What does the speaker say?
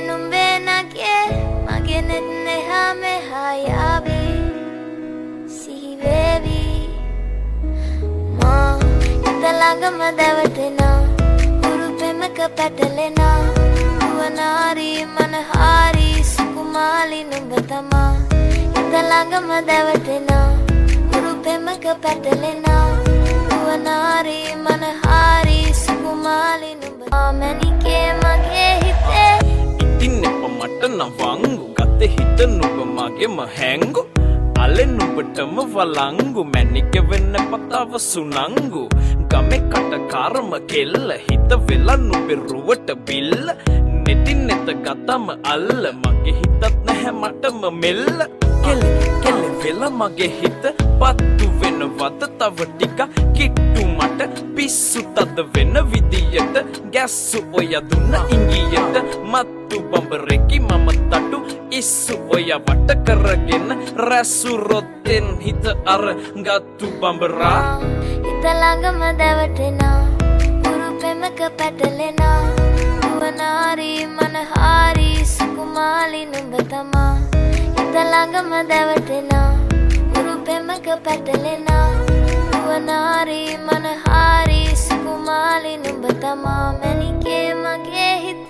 නුඹේ නගේ මගේ නෙත් එහා මෙහා යාවි සිහි වේවි මා හිත ළඟම දැවටෙනා උරුපෙමක පැටලෙනා නුවනාරි මනහාරි සුකුමාලි නුඹ තමා හිත ළඟම දැවටෙනා උරුපෙමක පැටලෙනා නුවනාරි මනහාරි සුකුමාලි නුඹ මැනිකේ මගේ හිතේ ඉතින් එප මට නවංගු ගත හිත නුඹ මගේම හැංගු අලෙ නුඹටම වලංගු මැනික වෙන්න පතාව සුනංගු ගමේ කටකාරම කෙල්ල හිත වෙලා නුඹේ රුවට බිල්ල නෙටින් නෙත ගතම අල්ල මගේ හිතත් නැහැ මටම මෙල්ල කෙල වෙලා මගේ හිත පත්තු වෙනවද තව ටික කිට්ටු මට පිස්සු තද වෙන විදියට ගැස්සු ඔය දුන්න ඉංගියට මත්තු බඹරෙකි මම තටු ඉස්සු ඔය වට කරගෙන රැසු රොත්තෙන් හිත අර ගත්තු බඹරා හිත ළඟම දැවටෙනා උරුපෙමක පැටලෙනා නුවනාරි මනහාරි සුකුමාලි නුඹ තමා හිත ළඟම දැවටෙනා උරුපෙමක පැටලෙනා නුවනාරි මනහාරි සුකුමාලි නුඹ තමා මැනිකේ මගේ හිත